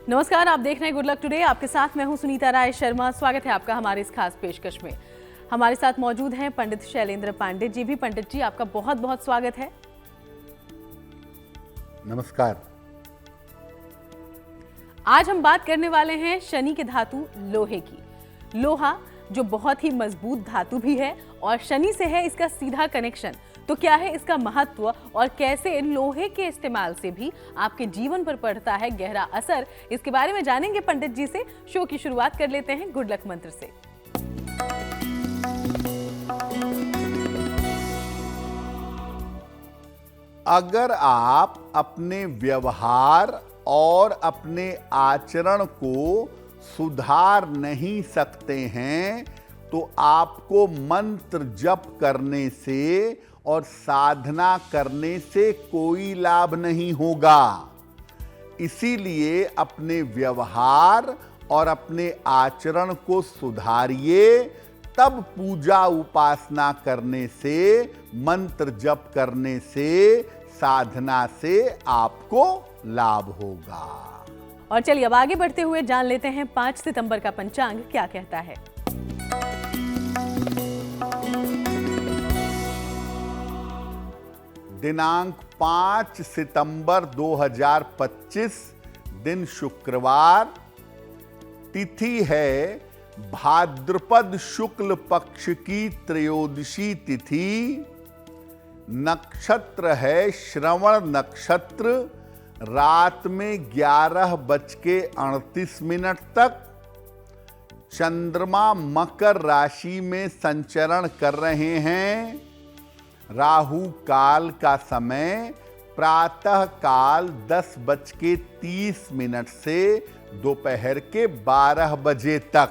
नमस्कार, आप देख रहे हैं गुड लक टुडे। आपके साथ मैं हूं सुनीता राय शर्मा। स्वागत है आपका हमारे इस खास पेशकश में। हमारे साथ मौजूद हैं पंडित शैलेंद्र पांडे जी भी। पंडित जी, आपका बहुत बहुत स्वागत है। नमस्कार। आज हम बात करने वाले हैं शनि के धातु लोहे की। लोहा जो बहुत ही मजबूत धातु भी है और शनि से है इसका सीधा कनेक्शन। तो क्या है इसका महत्व और कैसे लोहे के इस्तेमाल से भी आपके जीवन पर पड़ता है गहरा असर, इसके बारे में जानेंगे पंडित जी से। शो की शुरुआत कर लेते हैं गुड लक मंत्र से। अगर आप अपने व्यवहार और अपने आचरण को सुधार नहीं सकते हैं तो आपको मंत्र जप करने से और साधना करने से कोई लाभ नहीं होगा। इसीलिए अपने व्यवहार और अपने आचरण को सुधारिए, तब पूजा उपासना करने से, मंत्र जप करने से, साधना से आपको लाभ होगा। और चलिए अब आगे बढ़ते हुए जान लेते हैं 5 सितंबर का पंचांग क्या कहता है। दिनांक 5 सितंबर 2025, दिन शुक्रवार, तिथि है भाद्रपद शुक्ल पक्ष की त्रयोदशी तिथि, नक्षत्र है श्रवण नक्षत्र, रात में 11:38 तक। चंद्रमा मकर राशि में संचरण कर रहे हैं। राहु काल का समय प्रातः काल 10:30 से दोपहर के 12 बजे तक।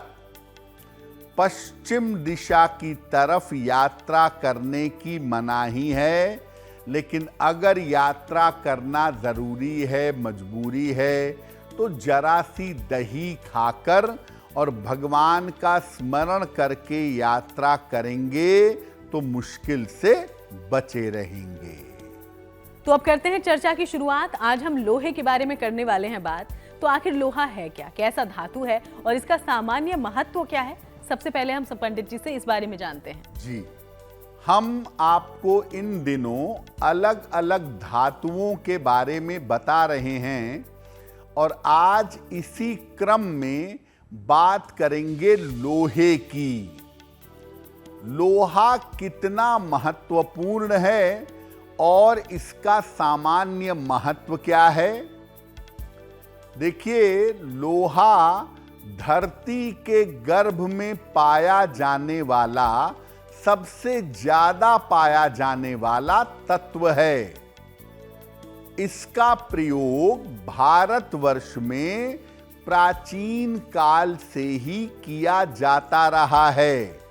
पश्चिम दिशा की तरफ यात्रा करने की मनाही है, लेकिन अगर यात्रा करना जरूरी है, मजबूरी है, तो जरा सी दही खाकर और भगवान का स्मरण करके यात्रा करेंगे तो मुश्किल से बचे रहेंगे। तो अब करते हैं चर्चा की शुरुआत। आज हम लोहे के बारे में करने वाले हैं बात। तो आखिर लोहा है क्या, कैसा धातु है और इसका सामान्य महत्व क्या है? सबसे पहले हम पंडित जी से इस बारे में जानते हैं। जी, हम आपको इन दिनों अलग अलग धातुओं के बारे में बता रहे हैं और आज इसी क्रम में बात करेंगे लोहे की। लोहा कितना महत्वपूर्ण है और इसका सामान्य महत्व क्या है? देखिए, लोहा धरती के गर्भ में पाया जाने वाला, सबसे ज्यादा पाया जाने वाला तत्व है। इसका प्रयोग भारतवर्ष में प्राचीन काल से ही किया जाता रहा है।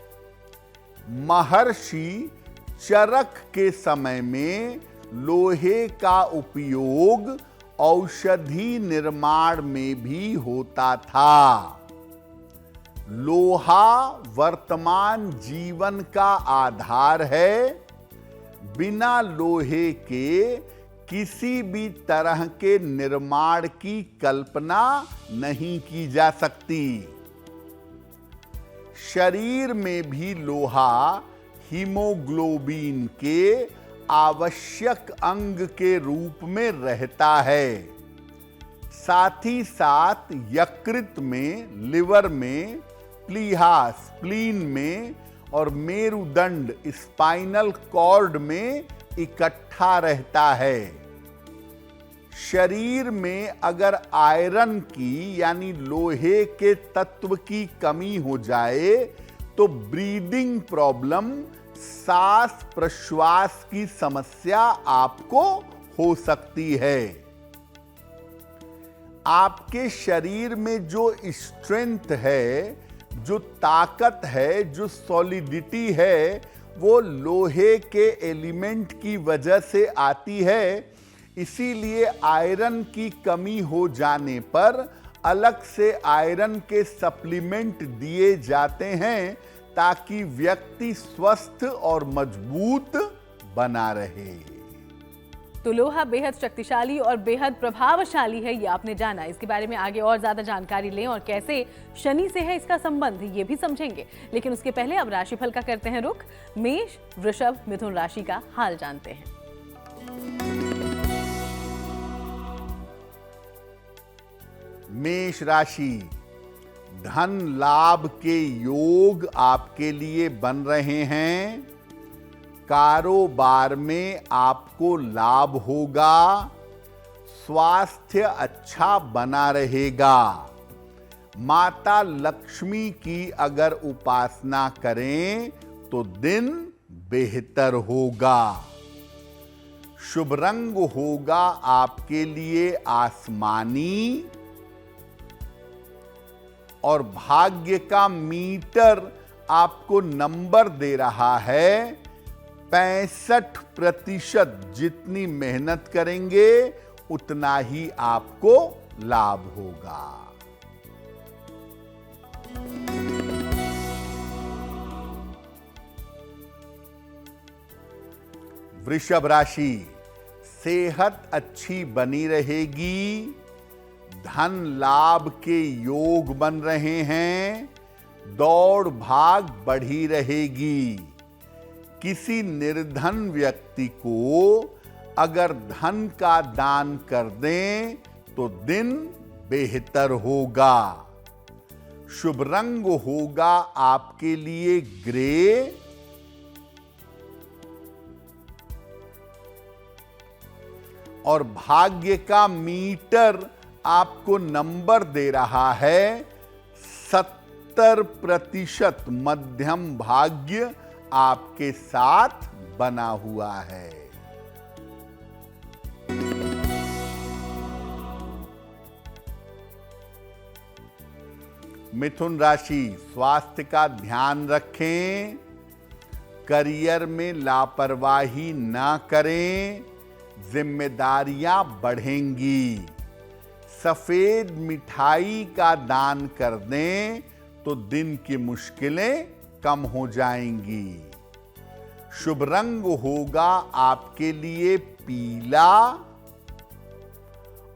महर्षि चरक के समय में लोहे का उपयोग औषधि निर्माण में भी होता था। लोहा वर्तमान जीवन का आधार है। बिना लोहे के किसी भी तरह के निर्माण की कल्पना नहीं की जा सकती। शरीर में भी लोहा हीमोग्लोबिन के आवश्यक अंग के रूप में रहता है। साथ ही साथ यकृत में, लिवर में, प्लीहा स्प्लीन में और मेरुदंड स्पाइनल कॉर्ड में इकट्ठा रहता है। शरीर में अगर आयरन की यानी लोहे के तत्व की कमी हो जाए तो ब्रीदिंग प्रॉब्लम, सांस प्रश्वास की समस्या आपको हो सकती है। आपके शरीर में जो स्ट्रेंथ है, जो ताकत है, जो सॉलिडिटी है, वो लोहे के एलिमेंट की वजह से आती है। इसीलिए आयरन की कमी हो जाने पर अलग से आयरन के सप्लीमेंट दिए जाते हैं ताकि व्यक्ति स्वस्थ और मजबूत बना रहे। तो लोहा बेहद शक्तिशाली और बेहद प्रभावशाली है, ये आपने जाना। इसके बारे में आगे और ज्यादा जानकारी लें और कैसे शनि से है इसका संबंध, ये भी समझेंगे। लेकिन उसके पहले अब राशिफल का करते हैं रुख। मेष, वृषभ, मिथुन राशि का हाल जानते हैं। मेष राशि, धन लाभ के योग आपके लिए बन रहे हैं। कारोबार में आपको लाभ होगा। स्वास्थ्य अच्छा बना रहेगा। माता लक्ष्मी की अगर उपासना करें तो दिन बेहतर होगा। शुभ रंग होगा आपके लिए आसमानी और भाग्य का मीटर आपको नंबर दे रहा है 65%। जितनी मेहनत करेंगे उतना ही आपको लाभ होगा। वृषभ राशि, सेहत अच्छी बनी रहेगी। धन लाभ के योग बन रहे हैं। दौड़ भाग बढ़ी रहेगी। किसी निर्धन व्यक्ति को अगर धन का दान कर दें तो दिन बेहतर होगा। शुभ रंग होगा आपके लिए ग्रे और भाग्य का मीटर आपको नंबर दे रहा है 70%। मध्यम भाग्य आपके साथ बना हुआ है। मिथुन राशि, स्वास्थ्य का ध्यान रखें। करियर में लापरवाही ना करें। जिम्मेदारियां बढ़ेंगी। सफेद मिठाई का दान कर दें तो दिन की मुश्किलें कम हो जाएंगी। शुभ रंग होगा आपके लिए पीला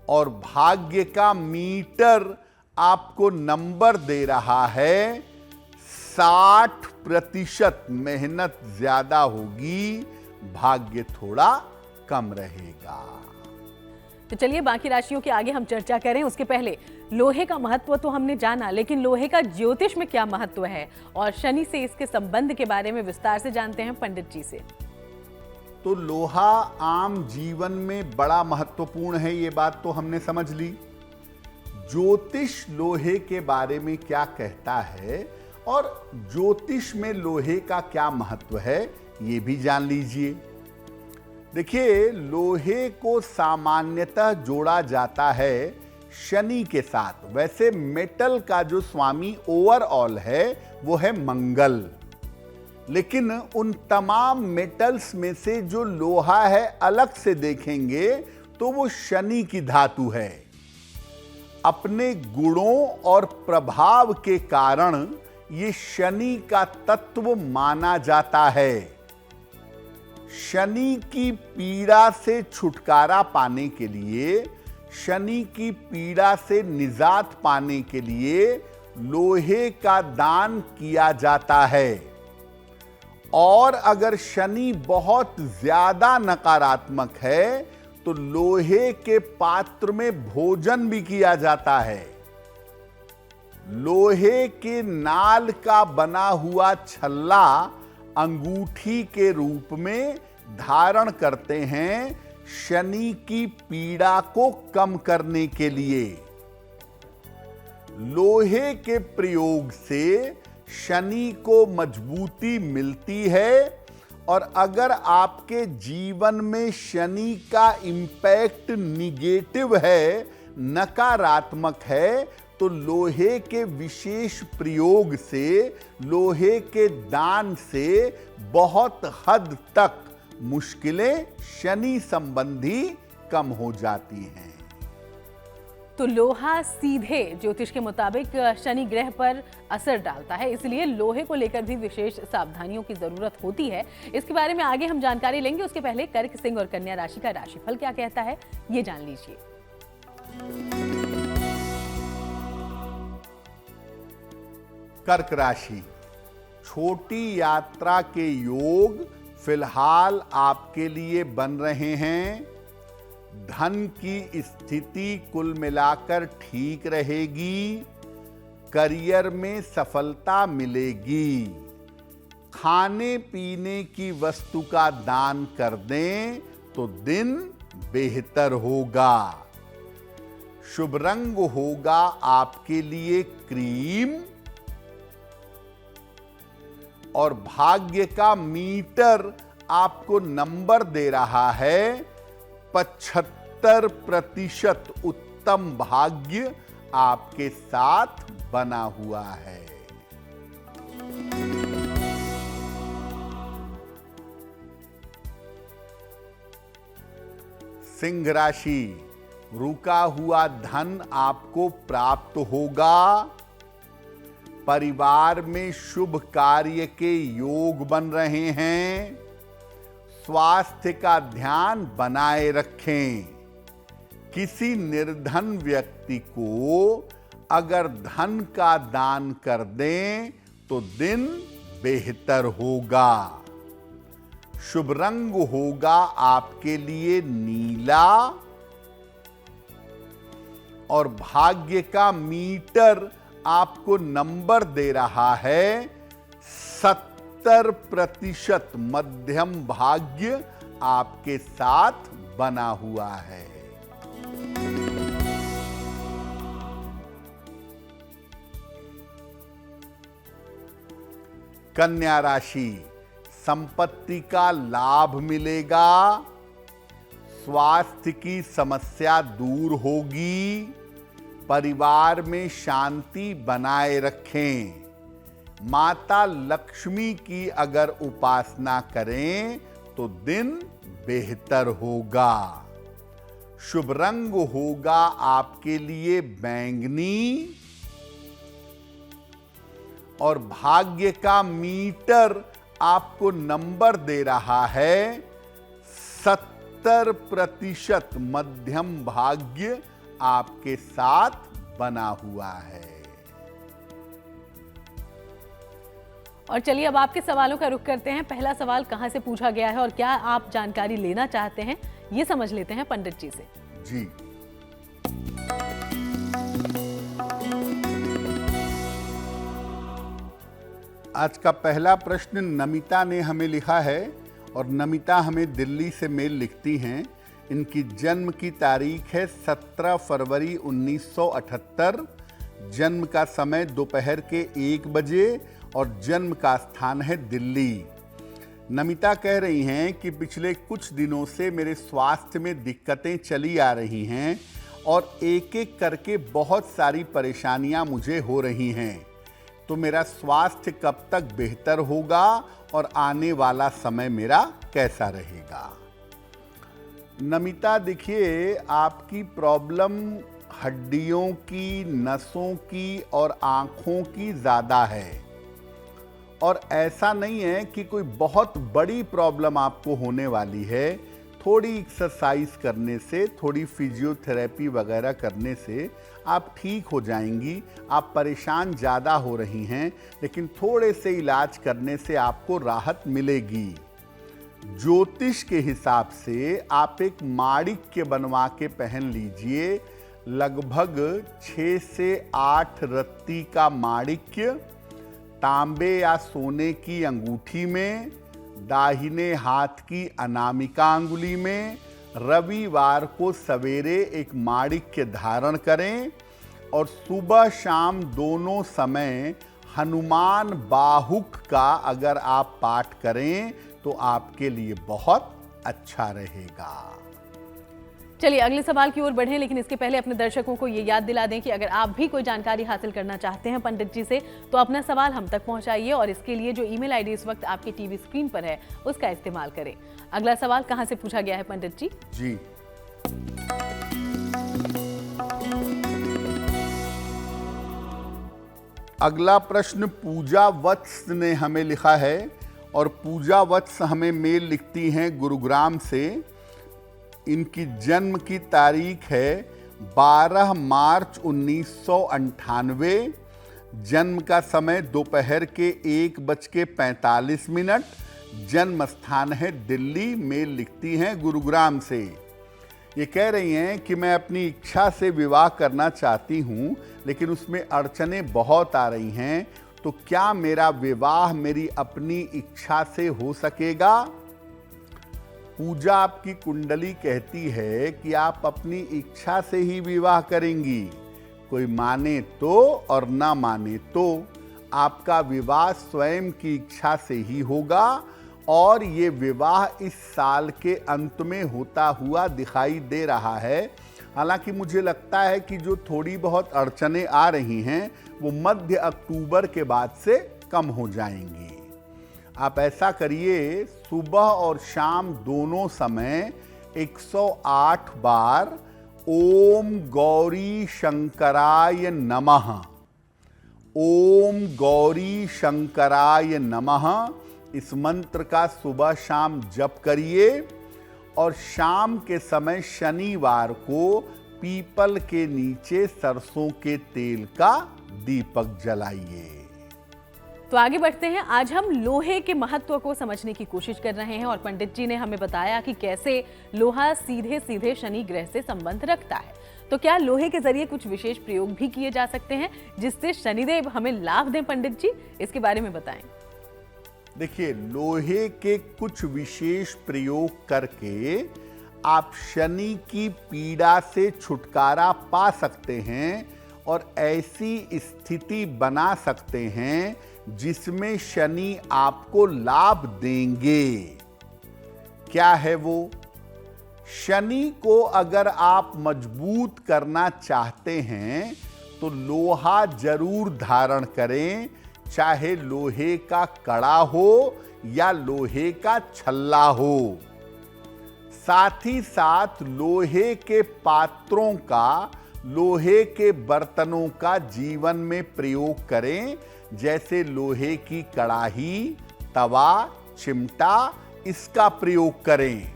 और भाग्य का मीटर आपको नंबर दे रहा है 60%। मेहनत ज्यादा होगी, भाग्य थोड़ा कम रहेगा। तो चलिए बाकी राशियों के आगे हम चर्चा करें। उसके पहले लोहे का महत्व तो हमने जाना, लेकिन लोहे का ज्योतिष में क्या महत्व है और शनि से इसके संबंध के बारे में विस्तार से जानते हैं पंडित जी से। तो लोहा आम जीवन में बड़ा महत्वपूर्ण है, ये बात तो हमने समझ ली। ज्योतिष लोहे के बारे में क्या कहता है और ज्योतिष में लोहे का क्या महत्व है, ये भी जान लीजिए। देखिए, लोहे को सामान्यतः जोड़ा जाता है शनि के साथ। वैसे मेटल का जो स्वामी ओवरऑल है वो है मंगल, लेकिन उन तमाम मेटल्स में से जो लोहा है अलग से देखेंगे तो वो शनि की धातु है। अपने गुणों और प्रभाव के कारण ये शनि का तत्व माना जाता है। शनि की पीड़ा से छुटकारा पाने के लिए, शनि की पीड़ा से निजात पाने के लिए लोहे का दान किया जाता है। और अगर शनि बहुत ज्यादा नकारात्मक है तो लोहे के पात्र में भोजन भी किया जाता है। लोहे के नाल का बना हुआ छल्ला अंगूठी के रूप में धारण करते हैं शनि की पीड़ा को कम करने के लिए। लोहे के प्रयोग से शनि को मजबूती मिलती है और अगर आपके जीवन में शनि का इंपैक्ट निगेटिव है, नकारात्मक है, तो लोहे के विशेष प्रयोग से, लोहे के दान से बहुत हद तक मुश्किलें शनि संबंधी कम हो जाती हैं। तो लोहा सीधे ज्योतिष के मुताबिक शनि ग्रह पर असर डालता है, इसलिए लोहे को लेकर भी विशेष सावधानियों की जरूरत होती है। इसके बारे में आगे हम जानकारी लेंगे, उसके पहले कर्क, सिंह और कन्या राशि का राशिफल क्या कहता है ये जान लीजिए। कर्क राशि, छोटी यात्रा के योग फिलहाल आपके लिए बन रहे हैं। धन की स्थिति कुल मिलाकर ठीक रहेगी। करियर में सफलता मिलेगी। खाने पीने की वस्तु का दान कर दें तो दिन बेहतर होगा। शुभ रंग होगा आपके लिए क्रीम और भाग्य का मीटर आपको नंबर दे रहा है 75% उत्तम भाग्य आपके साथ बना हुआ है। सिंह राशि, रुका हुआ धन आपको प्राप्त होगा। परिवार में शुभ कार्य के योग बन रहे हैं। स्वास्थ्य का ध्यान बनाए रखें। किसी निर्धन व्यक्ति को अगर धन का दान कर दें तो दिन बेहतर होगा। शुभ रंग होगा आपके लिए नीला और भाग्य का मीटर आपको नंबर दे रहा है 70% मध्यम भाग्य आपके साथ बना हुआ है। कन्या राशि, संपत्ति का लाभ मिलेगा। स्वास्थ्य की समस्या दूर होगी। परिवार में शांति बनाए रखें। माता लक्ष्मी की अगर उपासना करें तो दिन बेहतर होगा। शुभ रंग होगा आपके लिए बैंगनी और भाग्य का मीटर आपको नंबर दे रहा है 70% मध्यम भाग्य आपके साथ बना हुआ है। और चलिए अब आपके सवालों का रुख करते हैं। पहला सवाल कहां से पूछा गया है और क्या आप जानकारी लेना चाहते हैं ये समझ लेते हैं पंडित जी से। जी, आज का पहला प्रश्न नमिता ने हमें लिखा है और नमिता हमें दिल्ली से मेल लिखती हैं। इनकी जन्म की तारीख है 17 फरवरी 1978। जन्म का समय दोपहर के 1 बजे और जन्म का स्थान है दिल्ली। नमिता कह रही हैं कि पिछले कुछ दिनों से मेरे स्वास्थ्य में दिक्कतें चली आ रही हैं और एक एक करके बहुत सारी परेशानियां मुझे हो रही हैं। तो मेरा स्वास्थ्य कब तक बेहतर होगा और आने वाला समय मेरा कैसा रहेगा? नमिता, देखिए, आपकी प्रॉब्लम हड्डियों की, नसों की और आँखों की ज़्यादा है और ऐसा नहीं है कि कोई बहुत बड़ी प्रॉब्लम आपको होने वाली है। थोड़ी एक्सरसाइज करने से, थोड़ी फिजियोथेरेपी वगैरह करने से आप ठीक हो जाएंगी। आप परेशान ज़्यादा हो रही हैं, लेकिन थोड़े से इलाज करने से आपको राहत मिलेगी। ज्योतिष के हिसाब से आप एक माणिक्य बनवा के पहन लीजिए। लगभग 6 से 8 रत्ती का माणिक्य तांबे या सोने की अंगूठी में, दाहिने हाथ की अनामिका अंगुली में रविवार को सवेरे एक माणिक्य धारण करें और सुबह शाम दोनों समय हनुमान बाहुक का अगर आप पाठ करें तो आपके लिए बहुत अच्छा रहेगा। चलिए अगले सवाल की ओर बढ़ें, लेकिन इसके पहले अपने दर्शकों को ये याद दिला दें कि अगर आप भी कोई जानकारी हासिल करना चाहते हैं पंडित जी से तो अपना सवाल हम तक पहुंचाइए और इसके लिए जो ईमेल आईडी इस वक्त आपकी टीवी स्क्रीन पर है उसका इस्तेमाल करें। अगला सवाल कहां से पूछा गया है पंडित जी? जी, अगला प्रश्न पूजा वत्स ने हमें लिखा है और पूजा वत्स हमें मेल लिखती हैं गुरुग्राम से। इनकी जन्म की तारीख है 12 मार्च 1998। जन्म का समय दोपहर के 1:45। जन्म स्थान है दिल्ली। मेल लिखती हैं गुरुग्राम से। ये कह रही हैं कि मैं अपनी इच्छा से विवाह करना चाहती हूँ, लेकिन उसमें अड़चनें बहुत आ रही हैं, तो क्या मेरा विवाह मेरी अपनी इच्छा से हो सकेगा? पूजा आपकी कुंडली कहती है कि आप अपनी इच्छा से ही विवाह करेंगी। कोई माने तो और ना माने तो आपका विवाह स्वयं की इच्छा से ही होगा और ये विवाह इस साल के अंत में होता हुआ दिखाई दे रहा है। हालांकि मुझे लगता है कि जो थोड़ी बहुत अड़चनें आ रही हैं वो मध्य अक्टूबर के बाद से कम हो जाएंगी। आप ऐसा करिए, सुबह और शाम दोनों समय 108 बार ओम गौरी शंकराय नमः, ओम गौरी शंकराय नमः इस मंत्र का सुबह शाम जप करिए और शाम के समय शनिवार को पीपल के नीचे सरसों के तेल का दीपक जलाइए। तो आगे बढ़ते हैं। आज हम लोहे के महत्व को समझने की कोशिश कर रहे हैं और पंडित जी ने हमें बताया कि कैसे लोहा सीधे सीधे शनि ग्रह से संबंध रखता है। तो क्या लोहे के जरिए कुछ विशेष प्रयोग भी किए जा सकते हैं जिससे शनिदेव हमें लाभ दें? पंडित जी, इसके बारे में बताएं। देखिए, लोहे के कुछ विशेष प्रयोग करके आप शनि की पीड़ा से छुटकारा पा सकते हैं और ऐसी स्थिति बना सकते हैं जिसमें शनि आपको लाभ देंगे। क्या है वो? शनि को अगर आप मजबूत करना चाहते हैं तो लोहा जरूर धारण करें, चाहे लोहे का कड़ा हो या लोहे का छल्ला हो। साथ ही साथ लोहे के पात्रों का, लोहे के बर्तनों का जीवन में प्रयोग करें, जैसे लोहे की कड़ाही, तवा, चिमटा, इसका प्रयोग करें।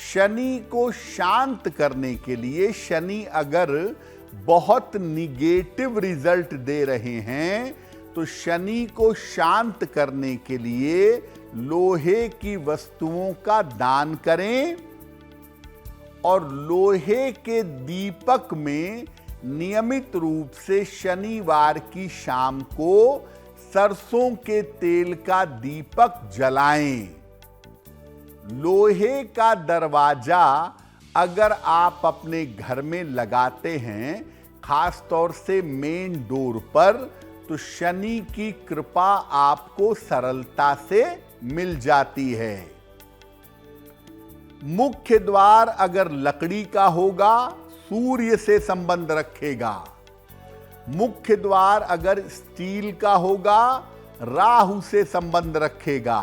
शनि को शांत करने के लिए, शनि अगर बहुत निगेटिव रिजल्ट दे रहे हैं तो शनि को शांत करने के लिए लोहे की वस्तुओं का दान करें और लोहे के दीपक में नियमित रूप से शनिवार की शाम को सरसों के तेल का दीपक जलाएं। लोहे का दरवाजा अगर आप अपने घर में लगाते हैं, खास तौर से मेन डोर पर, तो शनि की कृपा आपको सरलता से मिल जाती है। मुख्य द्वार अगर लकड़ी का होगा, सूर्य से संबंध रखेगा। मुख्य द्वार अगर स्टील का होगा, राहु से संबंध रखेगा।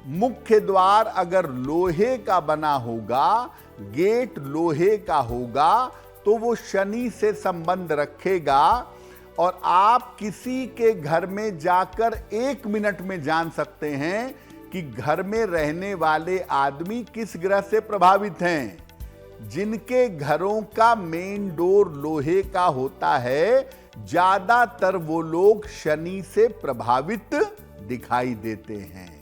मुख्य द्वार अगर लोहे का बना होगा, गेट लोहे का होगा, तो वो शनि से संबंध रखेगा। और आप किसी के घर में जाकर 1 मिनट में जान सकते हैं कि घर में रहने वाले आदमी किस ग्रह से प्रभावित हैं। जिनके घरों का मेन डोर लोहे का होता है, ज्यादातर वो लोग शनि से प्रभावित दिखाई देते हैं।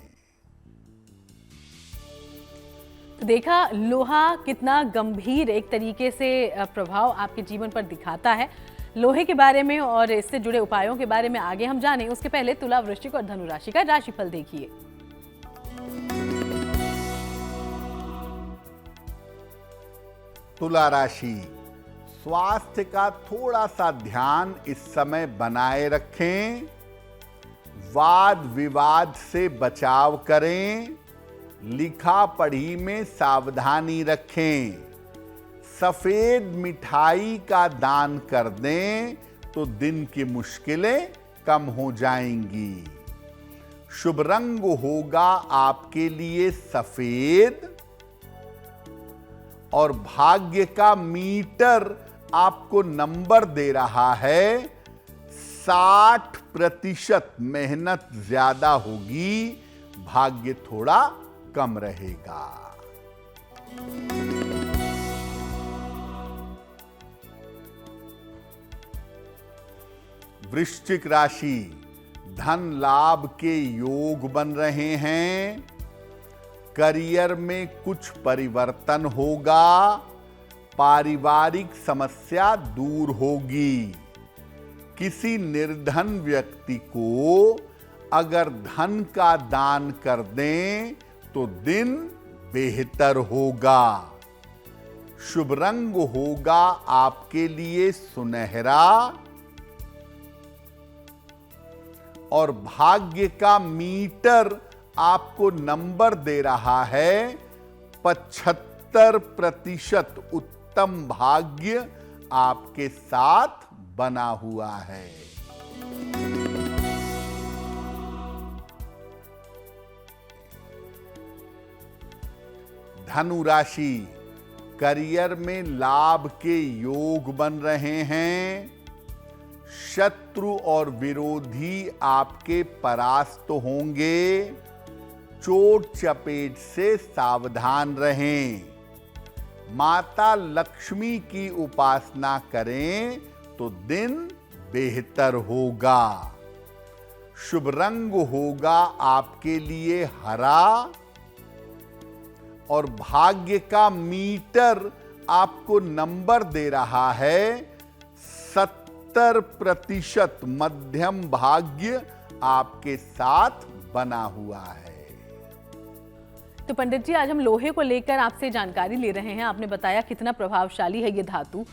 तो देखा लोहा कितना गंभीर एक तरीके से प्रभाव आपके जीवन पर दिखाता है। लोहे के बारे में और इससे जुड़े उपायों के बारे में आगे हम जानें, उसके पहले तुला, वृश्चिक और धनु राशि का राशिफल देखिए। तुला राशि, स्वास्थ्य का थोड़ा सा ध्यान इस समय बनाए रखें। वाद विवाद से बचाव करें। लिखा पढ़ी में सावधानी रखें। सफेद मिठाई का दान कर दें तो दिन की मुश्किलें कम हो जाएंगी। शुभ रंग होगा आपके लिए सफेद और भाग्य का मीटर आपको नंबर दे रहा है 60% मेहनत ज्यादा होगी, भाग्य थोड़ा कम रहेगा। वृश्चिक राशि, धन लाभ के योग बन रहे हैं। करियर में कुछ परिवर्तन होगा। पारिवारिक समस्या दूर होगी। किसी निर्धन व्यक्ति को अगर धन का दान कर दें तो दिन बेहतर होगा। शुभ रंग होगा आपके लिए सुनहरा और भाग्य का मीटर आपको नंबर दे रहा है 75% उत्तम भाग्य आपके साथ बना हुआ है। धनु राशि, करियर में लाभ के योग बन रहे हैं। शत्रु और विरोधी आपके परास्त होंगे। चोट चपेट से सावधान रहें। माता लक्ष्मी की उपासना करें तो दिन बेहतर होगा। शुभ रंग होगा आपके लिए हरा और भाग्य का मीटर आपको नंबर दे रहा है 70% मध्यम भाग्य आपके साथ बना हुआ है। तो पंडित जी, आज हम लोहे को लेकर आपसे जानकारी ले रहे हैं। आपने बताया कितना प्रभावशाली है ये धातु,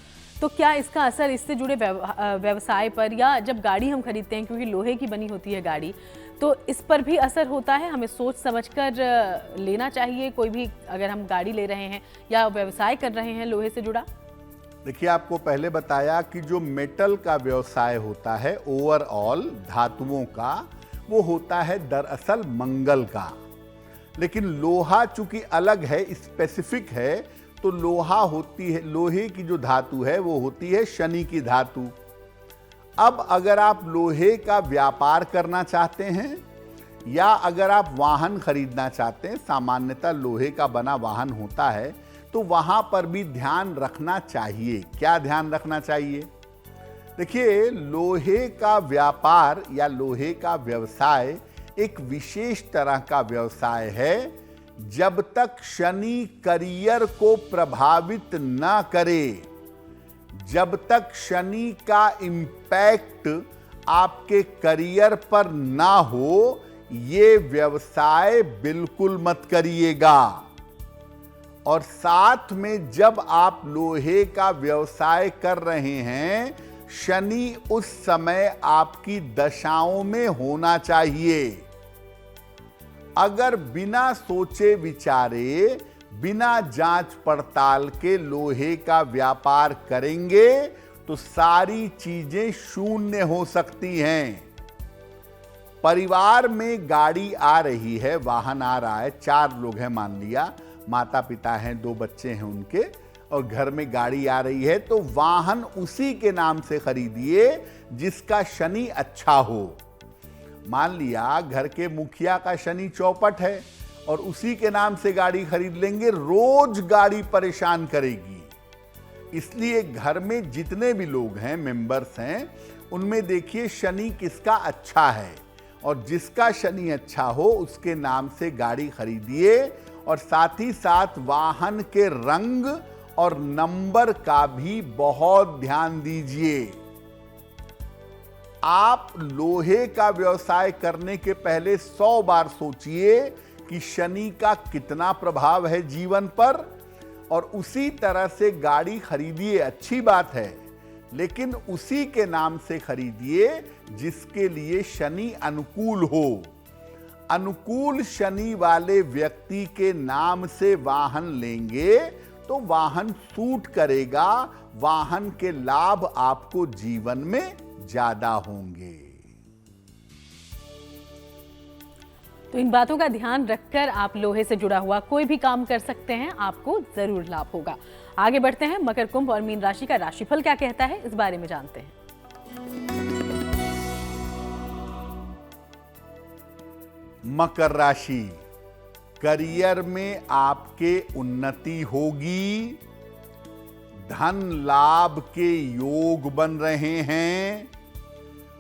तो क्या इसका असर इससे जुड़े व्यवसाय पर या जब गाड़ी हम खरीदते हैं, क्योंकि लोहे की बनी होती है गाड़ी, तो इस पर भी असर होता है? हमें सोच समझकर लेना चाहिए कोई भी, अगर हम गाड़ी ले रहे हैं या व्यवसाय कर रहे हैं लोहे से जुड़ा? देखिए, आपको पहले बताया कि जो मेटल का व्यवसाय होता है ओवरऑल धातुओं का, वो होता है दरअसल मंगल का। लेकिन लोहा चूंकि अलग है, स्पेसिफिक है, तो लोहा होती है, लोहे की जो धातु है वो होती है शनि की धातु। अब अगर आप लोहे का व्यापार करना चाहते हैं या अगर आप वाहन खरीदना चाहते हैं, सामान्यतः लोहे का बना वाहन होता है, तो वहां पर भी ध्यान रखना चाहिए। क्या ध्यान रखना चाहिए? देखिए, लोहे का व्यापार या लोहे का व्यवसाय एक विशेष तरह का व्यवसाय है। जब तक शनि करियर को प्रभावित ना करे, जब तक शनि का इम्पैक्ट आपके करियर पर ना हो, ये व्यवसाय बिल्कुल मत करिएगा। और साथ में जब आप लोहे का व्यवसाय कर रहे हैं, शनि उस समय आपकी दशाओं में होना चाहिए। अगर बिना सोचे विचारे, बिना जांच पड़ताल के लोहे का व्यापार करेंगे तो सारी चीजें शून्य हो सकती हैं। परिवार में गाड़ी आ रही है, वाहन आ रहा है, 4 लोग हैं मान लिया, माता पिता हैं, 2 बच्चे हैं उनके, और घर में गाड़ी आ रही है, तो वाहन उसी के नाम से खरीदिए जिसका शनि अच्छा हो। मान लिया घर के मुखिया का शनि चौपट है और उसी के नाम से गाड़ी खरीद लेंगे, रोज गाड़ी परेशान करेगी। इसलिए घर में जितने भी लोग हैं, मेंबर्स हैं, उनमें देखिए शनि किसका अच्छा है, और जिसका शनि अच्छा हो उसके नाम से गाड़ी खरीदिए। और साथ ही साथ वाहन के रंग और नंबर का भी बहुत ध्यान दीजिए। आप लोहे का व्यवसाय करने के पहले 100 बार सोचिए कि शनि का कितना प्रभाव है जीवन पर, और उसी तरह से गाड़ी खरीदिए। अच्छी बात है, लेकिन उसी के नाम से खरीदिए जिसके लिए शनि अनुकूल हो। अनुकूल शनि वाले व्यक्ति के नाम से वाहन लेंगे तो वाहन सूट करेगा, वाहन के लाभ आपको जीवन में ज्यादा होंगे। तो इन बातों का ध्यान रखकर आप लोहे से जुड़ा हुआ कोई भी काम कर सकते हैं, आपको जरूर लाभ होगा। आगे बढ़ते हैं, मकर, कुंभ और मीन राशि का राशिफल क्या कहता है, इस बारे में जानते हैं। मकर राशि, करियर में आपके उन्नति होगी, धन लाभ के योग बन रहे हैं,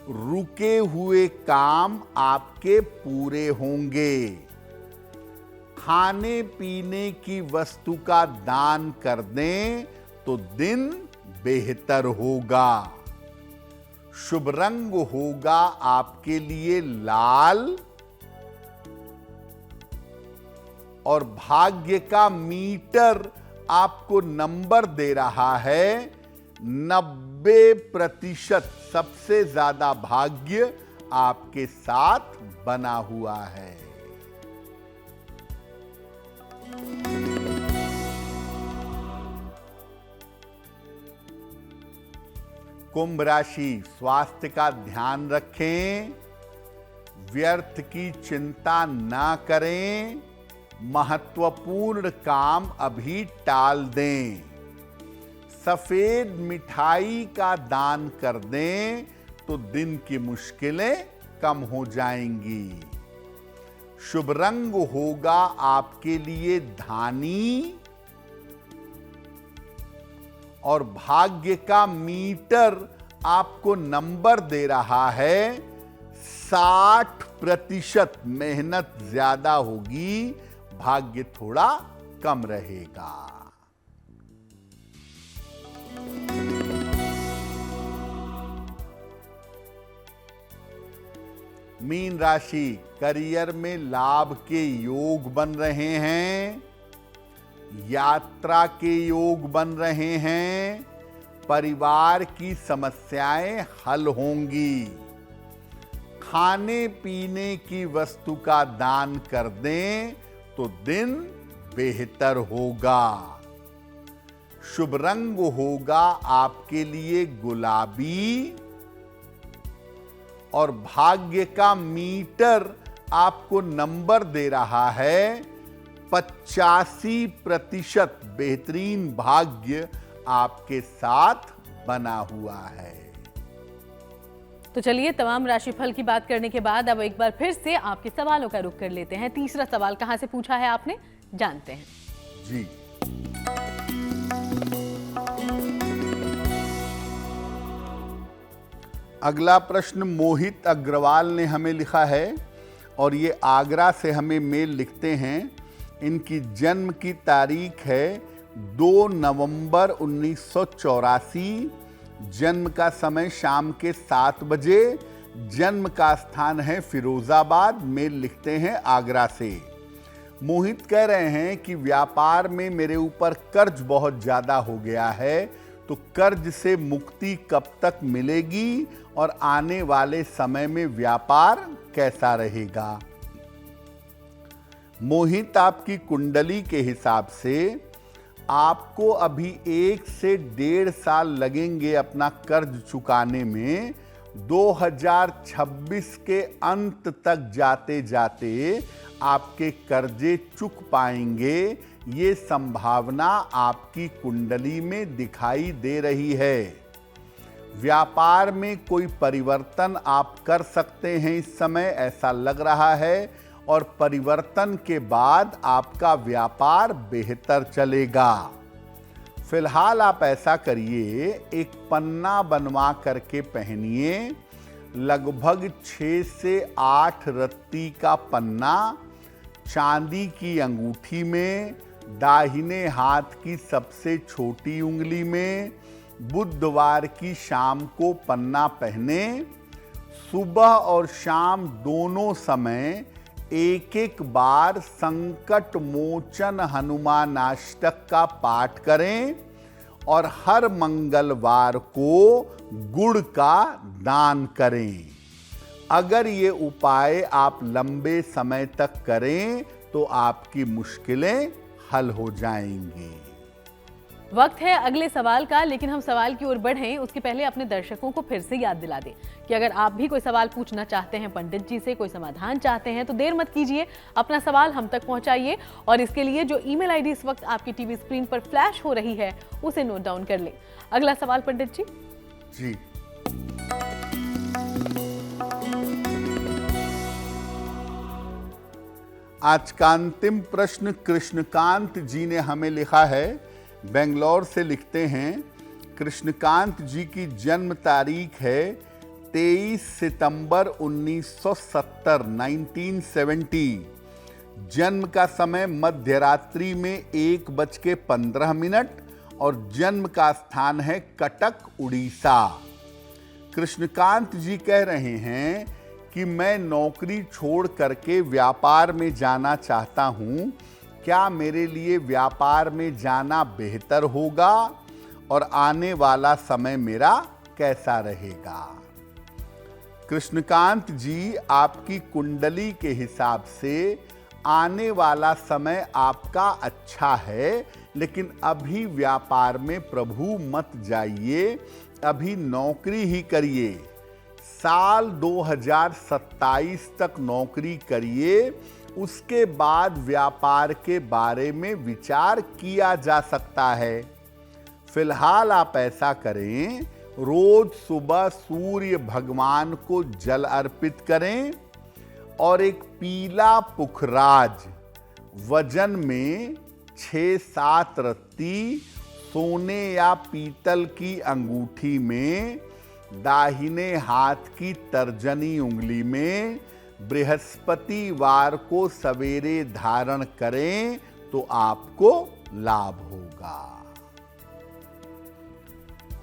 रुके हुए काम आपके पूरे होंगे, खाने पीने की वस्तु का दान कर दें तो दिन बेहतर होगा, शुभ रंग होगा आपके लिए लाल और भाग्य का मीटर आपको नंबर दे रहा है 90%। सबसे ज्यादा भाग्य आपके साथ बना हुआ है। कुंभ राशि, स्वास्थ्य का ध्यान रखें, व्यर्थ की चिंता ना करें, महत्वपूर्ण काम अभी टाल दें, सफेद मिठाई का दान कर दें तो दिन की मुश्किलें कम हो जाएंगी, शुभ रंग होगा आपके लिए धानी और भाग्य का मीटर आपको नंबर दे रहा है 60%। मेहनत ज्यादा होगी, भाग्य थोड़ा कम रहेगा। मीन राशि, करियर में लाभ के योग बन रहे हैं, यात्रा के योग बन रहे हैं, परिवार की समस्याएं हल होंगी, खाने पीने की वस्तु का दान कर दें तो दिन बेहतर होगा, शुभ रंग होगा आपके लिए गुलाबी और भाग्य का मीटर आपको नंबर दे रहा है 85%। बेहतरीन भाग्य आपके साथ बना हुआ है। तो चलिए, तमाम राशिफल की बात करने के बाद अब एक बार फिर से आपके सवालों का रुख कर लेते हैं। तीसरा सवाल कहां से पूछा है आपने, जानते हैं जी। अगला प्रश्न मोहित अग्रवाल ने हमें लिखा है और ये आगरा से हमें मेल लिखते हैं। इनकी जन्म की तारीख है 2 नवंबर 1984, जन्म का समय शाम के 7 बजे, जन्म का स्थान है फिरोजाबाद, मेल लिखते हैं आगरा से। मोहित कह रहे हैं कि व्यापार में मेरे ऊपर कर्ज बहुत ज़्यादा हो गया है, तो कर्ज से मुक्ति कब तक मिलेगी और आने वाले समय में व्यापार कैसा रहेगा। मोहित, आपकी कुंडली के हिसाब से आपको अभी 1 से 1.5 साल लगेंगे अपना कर्ज चुकाने में। 2026 के अंत तक जाते जाते आपके कर्जे चुक पाएंगे, ये संभावना आपकी कुंडली में दिखाई दे रही है। व्यापार में कोई परिवर्तन आप कर सकते हैं इस समय, ऐसा लग रहा है, और परिवर्तन के बाद आपका व्यापार बेहतर चलेगा। फिलहाल आप ऐसा करिए, एक पन्ना बनवा करके पहनिए, लगभग 6 से 8 रत्ती का पन्ना चांदी की अंगूठी में, दाहिने हाथ की सबसे छोटी उंगली में, बुधवार की शाम को पन्ना पहने। सुबह और शाम दोनों समय एक एक बार संकट मोचन हनुमानाष्टक का पाठ करें और हर मंगलवार को गुड़ का दान करें। अगर ये उपाय आप लंबे समय तक करें तो आपकी मुश्किलें हल हो जाएंगी। वक्त है अगले सवाल का, लेकिन हम सवाल की ओर बढ़ें उसके पहले अपने दर्शकों को फिर से याद दिला दें कि अगर आप भी कोई सवाल पूछना चाहते हैं पंडित जी से, कोई समाधान चाहते हैं, तो देर मत कीजिए, अपना सवाल हम तक पहुंचाइए और इसके लिए जो ईमेल आईडी इस वक्त आपकी टीवी स्क्रीन पर फ्लैश हो रही है उसे नोट डाउन कर लें। अगला सवाल पंडित जी। जी, आज का अंतिम प्रश्न कृष्णकांत जी ने हमें लिखा है, बेंगलोर से लिखते हैं। कृष्णकांत जी की जन्म तारीख है 23 सितंबर 1970, 1970। जन्म का समय मध्य रात्रि में 1:15 और जन्म का स्थान है कटक, उड़ीसा। कृष्णकांत जी कह रहे हैं कि मैं नौकरी छोड़ करके व्यापार में जाना चाहता हूं। क्या मेरे लिए व्यापार में जाना बेहतर होगा और आने वाला समय मेरा कैसा रहेगा? कृष्णकांत जी, आपकी कुंडली के हिसाब से आने वाला समय आपका अच्छा है, लेकिन अभी व्यापार में प्रभु मत जाइए, अभी नौकरी ही करिए। साल 2027 तक नौकरी करिए, उसके बाद व्यापार के बारे में विचार किया जा सकता है। फिलहाल आप ऐसा करें, रोज सुबह सूर्य भगवान को जल अर्पित करें और एक पीला पुखराज वजन में 6-7 रत्ती सोने या पीतल की अंगूठी में दाहिने हाथ की तर्जनी उंगली में बृहस्पतिवार को सवेरे धारण करें तो आपको लाभ होगा।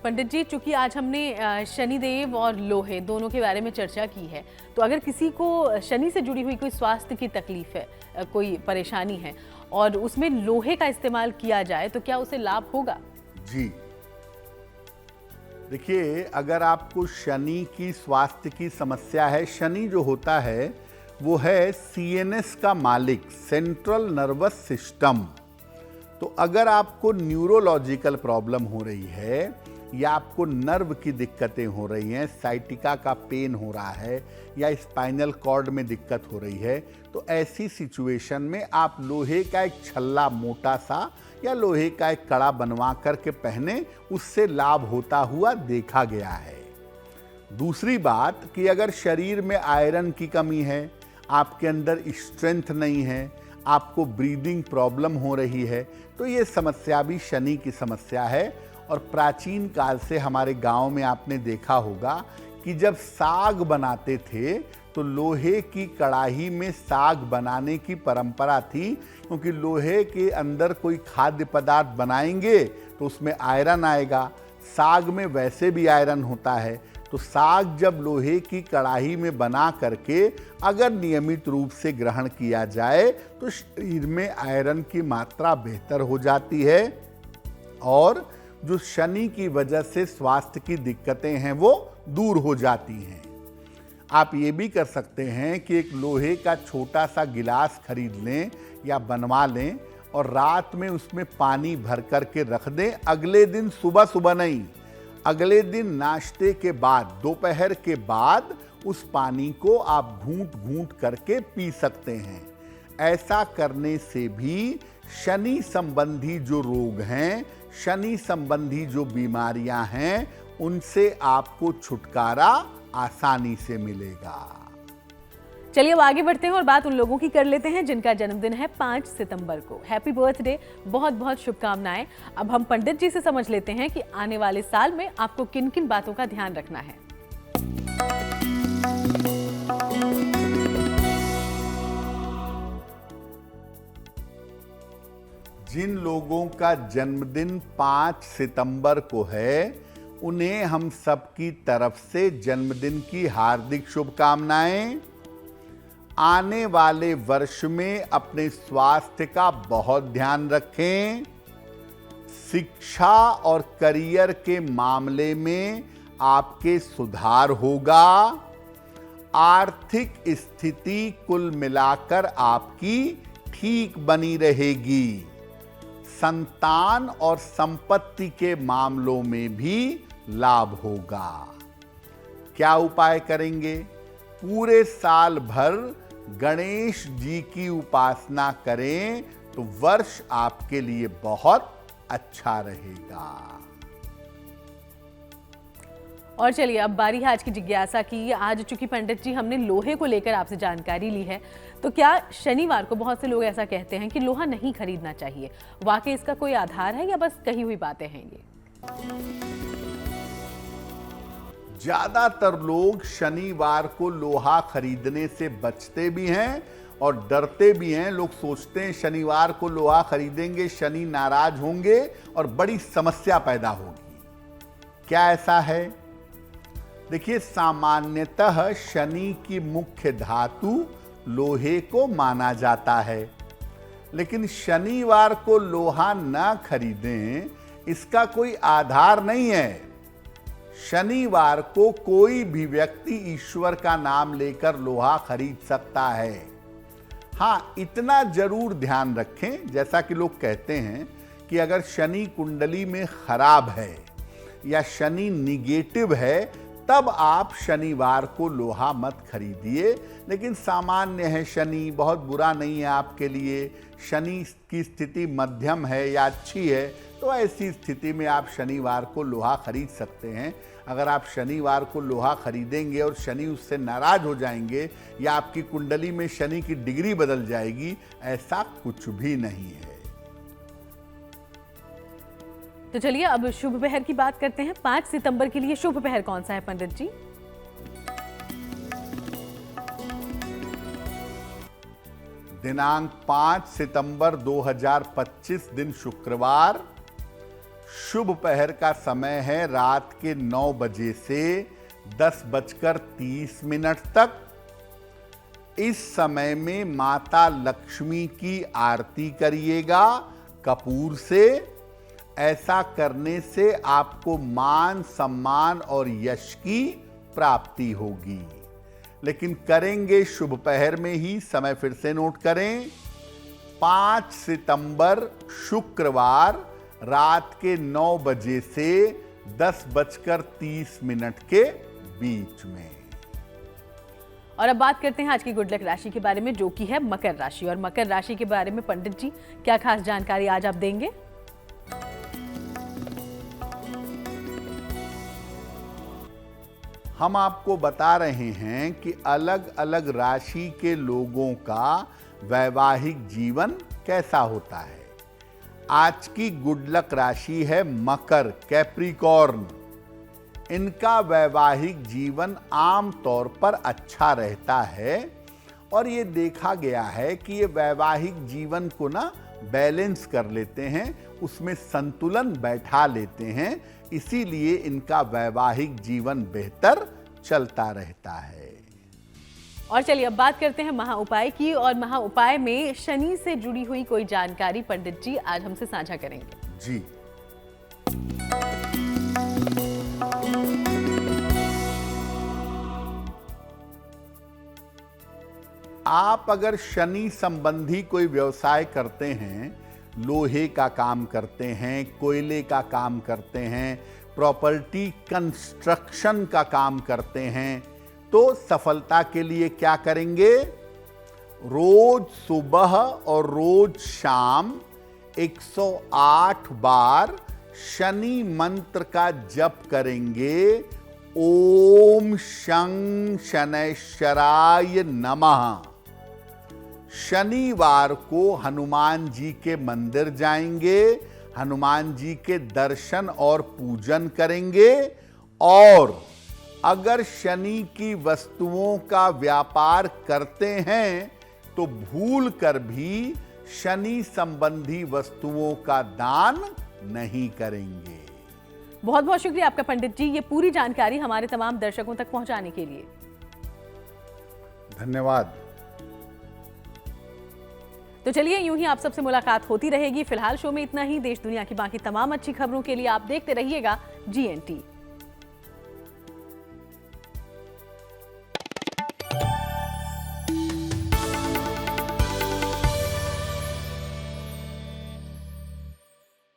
पंडित जी, चूंकि आज हमने शनिदेव और लोहे दोनों के बारे में चर्चा की है, तो अगर किसी को शनि से जुड़ी हुई कोई स्वास्थ्य की तकलीफ है, कोई परेशानी है और उसमें लोहे का इस्तेमाल किया जाए तो क्या उसे लाभ होगा? जी देखिए, अगर आपको शनि की स्वास्थ्य की समस्या है, शनि जो होता है वो है सीएनएस का मालिक, सेंट्रल नर्वस सिस्टम। तो अगर आपको न्यूरोलॉजिकल प्रॉब्लम हो रही है या आपको नर्व की दिक्कतें हो रही हैं, साइटिका का पेन हो रहा है या स्पाइनल कॉर्ड में दिक्कत हो रही है, तो ऐसी सिचुएशन में आप लोहे का एक छल्ला मोटा सा या लोहे का एक कड़ा बनवा करके पहने, उससे लाभ होता हुआ देखा गया है। दूसरी बात कि अगर शरीर में आयरन की कमी है, आपके अंदर स्ट्रेंथ नहीं है, आपको ब्रीदिंग प्रॉब्लम हो रही है, तो ये समस्या भी शनि की समस्या है। और प्राचीन काल से हमारे गांव में आपने देखा होगा कि जब साग बनाते थे तो लोहे की कड़ाही में साग बनाने की परंपरा थी, क्योंकि लोहे के अंदर कोई खाद्य पदार्थ बनाएंगे तो उसमें आयरन आएगा। साग में वैसे भी आयरन होता है, तो साग जब लोहे की कड़ाही में बना करके अगर नियमित रूप से ग्रहण किया जाए तो शरीर में आयरन की मात्रा बेहतर हो जाती है और जो शनि की वजह से स्वास्थ्य की दिक्कतें हैं वो दूर हो जाती हैं। आप ये भी कर सकते हैं कि एक लोहे का छोटा सा गिलास खरीद लें या बनवा लें और रात में उसमें पानी भर करके रख दें। अगले दिन सुबह सुबह नहीं, अगले दिन नाश्ते के बाद, दोपहर के बाद उस पानी को आप घूंट घूंट करके पी सकते हैं। ऐसा करने से भी शनि संबंधी जो रोग हैं, शनि संबंधी जो बीमारियां हैं, उनसे आपको छुटकारा आसानी से मिलेगा। चलिए अब आगे बढ़ते हैं और बात उन लोगों की कर लेते हैं जिनका जन्मदिन है 5 सितंबर को। हैप्पी बर्थडे, बहुत बहुत शुभकामनाएं। अब हम पंडित जी से समझ लेते हैं कि आने वाले साल में आपको किन किन बातों का ध्यान रखना है। जिन लोगों का जन्मदिन 5 सितंबर को है, उन्हें हम सबकी तरफ से जन्मदिन की हार्दिक शुभकामनाएं। आने वाले वर्ष में अपने स्वास्थ्य का बहुत ध्यान रखें। शिक्षा और करियर के मामले में आपके सुधार होगा। आर्थिक स्थिति कुल मिलाकर आपकी ठीक बनी रहेगी। संतान और संपत्ति के मामलों में भी लाभ होगा। क्या उपाय करेंगे? पूरे साल भर गणेश जी की उपासना करें तो वर्ष आपके लिए बहुत अच्छा रहेगा। और चलिए अब बारी है आज की जिज्ञासा की। आज चूंकि पंडित जी हमने लोहे को लेकर आपसे जानकारी ली है, तो क्या शनिवार को बहुत से लोग ऐसा कहते हैं कि लोहा नहीं खरीदना चाहिए, वाकई इसका कोई आधार है या बस कही हुई बातें हैं ये? ज्यादातर लोग शनिवार को लोहा खरीदने से बचते भी हैं और डरते भी हैं। लोग सोचते हैं शनिवार को लोहा खरीदेंगे शनि नाराज होंगे और बड़ी समस्या पैदा होगी। क्या ऐसा है? देखिए, सामान्यतः शनि की मुख्य धातु लोहे को माना जाता है, लेकिन शनिवार को लोहा ना खरीदें इसका कोई आधार नहीं है। शनिवार को कोई भी व्यक्ति ईश्वर का नाम लेकर लोहा खरीद सकता है। हाँ, इतना जरूर ध्यान रखें, जैसा कि लोग कहते हैं कि अगर शनि कुंडली में खराब है या शनि निगेटिव है तब आप शनिवार को लोहा मत खरीदिए। लेकिन सामान्य है, शनि बहुत बुरा नहीं है आपके लिए, शनि की स्थिति मध्यम है या अच्छी है, तो ऐसी स्थिति में आप शनिवार को लोहा खरीद सकते हैं। अगर आप शनिवार को लोहा खरीदेंगे और शनि उससे नाराज हो जाएंगे या आपकी कुंडली में शनि की डिग्री बदल जाएगी, ऐसा कुछ भी नहीं है। तो चलिए अब शुभ पहर की बात करते हैं। 5 सितंबर के लिए शुभ पहर कौन सा है पंडित जी? दिनांक 5 सितंबर 2025 दिन शुक्रवार। शुभ पहर का समय है रात के 9 बजे से 10:30 तक। इस समय में माता लक्ष्मी की आरती करिएगा कपूर से। ऐसा करने से आपको मान सम्मान और यश की प्राप्ति होगी। लेकिन करेंगे शुभ पहर में ही। समय फिर से नोट करें, 5 सितंबर शुक्रवार रात के 9 बजे से 10:30 के बीच में। और अब बात करते हैं आज की गुड लक राशि के बारे में, जो कि है मकर राशि। और मकर राशि के बारे में पंडित जी क्या खास जानकारी आज आप देंगे? हम आपको बता रहे हैं कि अलग अलग राशि के लोगों का वैवाहिक जीवन कैसा होता है। आज की गुड लक राशि है मकर, कैप्रिकॉर्न। इनका वैवाहिक जीवन आम तौर पर अच्छा रहता है और ये देखा गया है कि ये वैवाहिक जीवन को ना बैलेंस कर लेते हैं, उसमें संतुलन बैठा लेते हैं, इसीलिए इनका वैवाहिक जीवन बेहतर चलता रहता है। और चलिए अब बात करते हैं महा उपाय की। और महा उपाय में शनि से जुड़ी हुई कोई जानकारी पंडित जी आज हमसे साझा करेंगे। जी, आप अगर शनि संबंधी कोई व्यवसाय करते हैं, लोहे का काम करते हैं, कोयले का काम करते हैं, प्रॉपर्टी कंस्ट्रक्शन का काम करते हैं, तो सफलता के लिए क्या करेंगे? रोज सुबह और रोज शाम 108 बार शनि मंत्र का जप करेंगे। ओम शं शनैश्चराय नमः। शनिवार को हनुमान जी के मंदिर जाएंगे, हनुमान जी के दर्शन और पूजन करेंगे। और अगर शनि की वस्तुओं का व्यापार करते हैं तो भूल कर भी शनि संबंधी वस्तुओं का दान नहीं करेंगे। बहुत बहुत शुक्रिया आपका पंडित जी, ये पूरी जानकारी हमारे तमाम दर्शकों तक पहुंचाने के लिए। धन्यवाद। तो चलिए यूं ही आप सबसे मुलाकात होती रहेगी। फिलहाल शो में इतना ही। देश दुनिया की बाकी तमाम अच्छी खबरों के लिए आप देखते रहिएगा GNT।